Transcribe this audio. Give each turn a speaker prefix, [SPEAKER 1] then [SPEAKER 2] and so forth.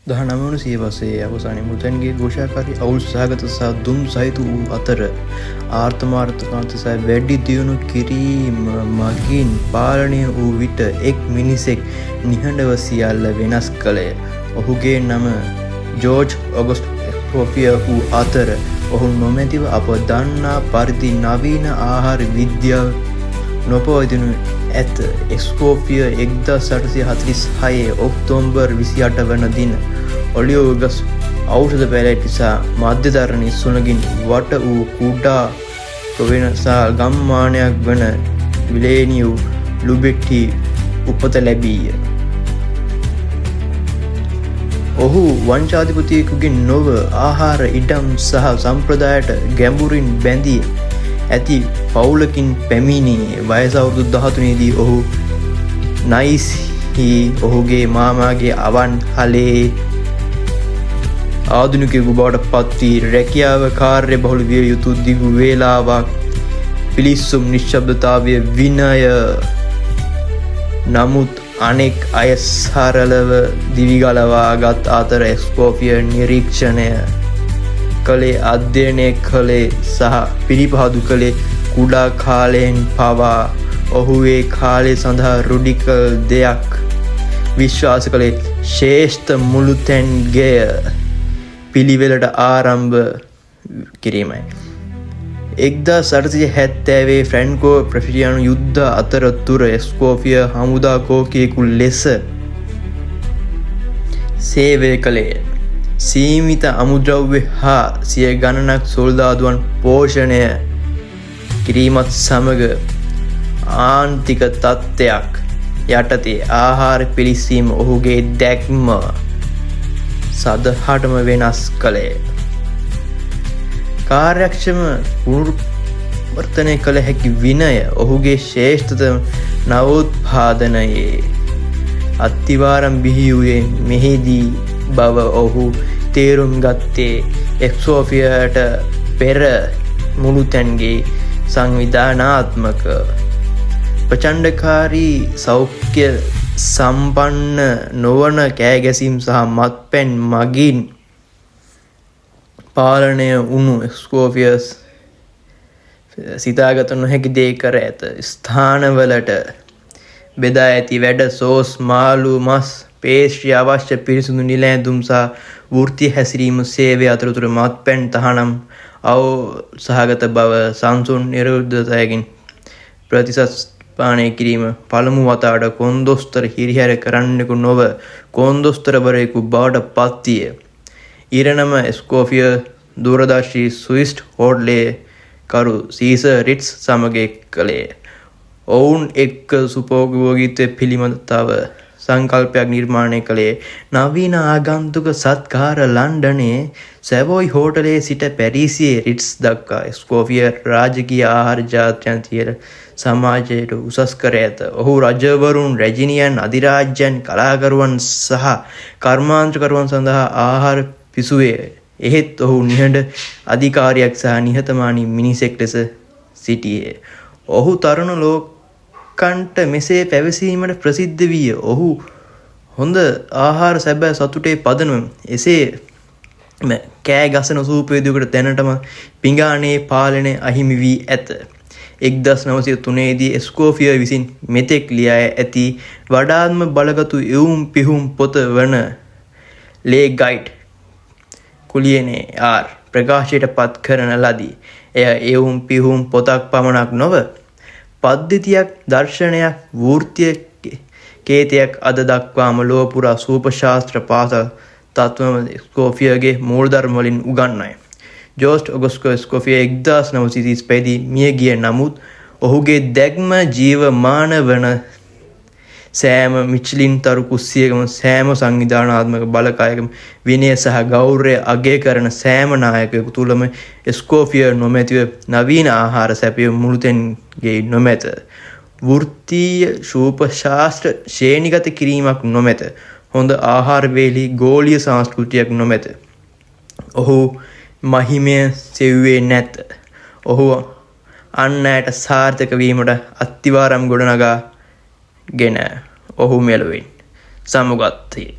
[SPEAKER 1] 19 සියවසේ අවසානයේ මුතන්ගේ ഘോഷාකාරී අවුල් සහගත සහ දුම් සහිත වූ අතර ආර්ථමාර්ථකාන්ත සහ වැඩි දියුණු කිරීම මගින් පාලනය වූ විට එක් මිනිසෙක් නිහඬව සියල්ල වෙනස් කළේ. ඔහුගේ නම ජෝර්ජ් ඔගස්ට් එස්කෝෆියර් වූ අතර ඔහු නොමැතිව අප දන්නා පරිදි නවීන ආහාර විද්‍යාව නොපවතිනු ඇත. එස්කෝෆියර් 1846 ඔක්තෝබර් 28 වන දින ඔලියෝගස් ඖෂධ පැලැටි නිසා මධ්‍යධරණී සුළඟින් වට වූ කුඩා ප්‍රවීණ සහ ගම්මානයක් වන විලේනියු ලුබෙට්ටි උපත ලැබීය. ඔහු වංශාධිපතියෙකුගෙන් නොව ආහාර ඉඩම් සහ සම්ප්‍රදායට ගැඹුරින් බැඳී ඇති පවුලකින් පැමිණි. වයස අවුරුදු 13 දී ඔහු නයිස්හි ඔහුගේ මාමාගේ අවන්හලේ ආධුනිකයෙකු බවට පත් වී රැකියාව කාර්ය බහුල විය යුතු දිගු වේලාවක් පිලිස්සුම් නිශ්ශබ්දතාවය විනය නමුත් අනෙක් අය සරලව දිවිගලවා ගත් අතර එස්කෝෆියර් නිරීක්ෂණය කළේ අධ්‍යයනය කළේ සහ පිළිපහදු කළේ කුඩා කාලයෙන් පවා ඔහු ඒ කාලය සඳහා රුඩිකල් දෙයක් විශ්වාස කළේ ශ්‍රේෂ්ඨ මුළුතැන්ගය පිළිවෙලට ආරම්භ කිරීමයි. 1870 ෆ්‍රැන්කෝ ප්‍රෙෂියානු යුද්ධ අතරතුර එස්කෝෆියර් හමුදා කෝකියෙකු ලෙස සේවය කළේ. සීමිත අමුද්‍රව්‍ය හා සිය ගණනක් සොල්දාදුවන් පෝෂණය කිරීමත් සමග ආන්තික තත්ත්වයක් යටතේ ආහාර පිළිස්සීම ඔහුගේ දැක්ම සදහටම වෙනස් කළේ. කාර්යක්ෂම වර්තනය කළ හැකි විනය ඔහුගේ ශ්‍රේෂ්ඨතම නවෝත්පාදනයේ අත්තිවාරම් බිහි වූයේ මෙහිදී බව ඔහු තේරුම් ගත්තේ. එස්කෝෆියර්ට පෙර මුළුතැන්ගේ සංවිධානාත්මක ප්‍රචණ්ඩකාරී සෞඛ්‍ය සම්පන්න නොවන කෑගැසීම් සහ මත්පැන් මගින් පාලනය වුණු එස්කෝෆියර් සිතාගත නොහැකි දේ කර ඇත. ස්ථානවලට බෙදා ඇති වැඩ සෝස් මාළු මස් පේස්ට්‍රි අවශ්‍ය පිරිසිදු නිල ඇඳුම් සහ වෘත්තීය හැසිරීම සේවය අතරතුර මත්පැන් තහනම් සහගත බව සංසුන් නිරෝධතාවකින් ප්‍රතිසස්පානය කිරීම පළමු වතාවට කොන්දොස්තර හිරිහැර කරන්නෙකු නොව කොන්දොස්තරවරයෙකු බවට පත්විය. ඉරණම එස්කෝෆියර් දූරදර්ශී ස්විස් හෝටලේ කරු සීසර් රිට්ස් සමග කළේ. ඔවුන් එක්ක සුපෝගෝගීත්වය පිළිබඳ තව සංකල්පයක් නිර්මාණය කළේ. නවීන ආගන්තුක සත්කාර ලන්ඩනයේ සැවොයි හෝටලේ සිට පැරිසියේ රිට්ස් දක්වා එස්කෝෆියර් රාජකීය ආහාර ජාත්‍යන්තර තියර සමාජයට උසස් කර ඇත. ඔහු රජවරුන් රැජිනියන් අධිරාජ්‍යයන් කලාකරුවන් සහ කර්මාන්තකරුවන් සඳහා ආහාර පිසුවේ. එහෙත් ඔහු නිහඬ අධිකාරියක් සහ නිහතමානී මිනිසෙක් ලෙස සිටියේ. ඔහු තරුණ ලෝකන්ට මෙසේ පැවසීමට ප්‍රසිද්ධ විය. ඔහු හොඳ ආහාර සැබෑ සතුටේ පදනම එසේ කෑ ගසන සූපවේදියෙකුට දැනටම පිඟානේ පාලනය අහිමි වී ඇත. 1903 දී එස්කෝෆියර් විසින් මෙතෙක් ලියා ඇති වඩාත්ම බලගතු එවුම් පිහුම් පොත වන ලේ ගයිඩ් කුලියනේ ආර් ප්‍රකාශයට පත් කරන ලදී. එය එවුම් පිහුම් පොතක් පමණක් නොව පද්ධතියක්, දර්ශනයක්, වෘත්තීය කේතයක් අද දක්වාම ලොව පුරා සූපශාස්ත්‍ර පාසල් තත්වම එස්කෝෆියර්ගේ මූලධර්ම වලින් උගන්වයි. ජෝර්ජ් ඔගස්ට් එස්කෝෆියර් 1935 දී මිය ගිය නමුත් ඔහුගේ දැක්ම ජීවමාන වන සෑම මිච්ලින් තරු කුස්සියකම සෑම සංවිධානාත්මක බලකායකම විනය සහ ගෞරවය අගය කරන සෑම නායකයෙකු තුළම එස්කෝෆියර් නොමැතිව නවීන ආහාර සැපයීම මුළුතැන්ගේ නොමැත. වෘත්තීය ශූපශාස්ත්‍ර ශ්‍රේණිගත කිරීමක් නොමැත. හොඳ ආහාර වේලි ගෝලීය සංස්කෘතියක් නොමැත. ඔහු මහිමය සෙව්වේ නැත. ඔහු අන් අයට සාර්ථක වීමට අත්තිවාරම් ගොඩනගා ගෙන ඔහු මෙලොවින් සමුගත්තේ.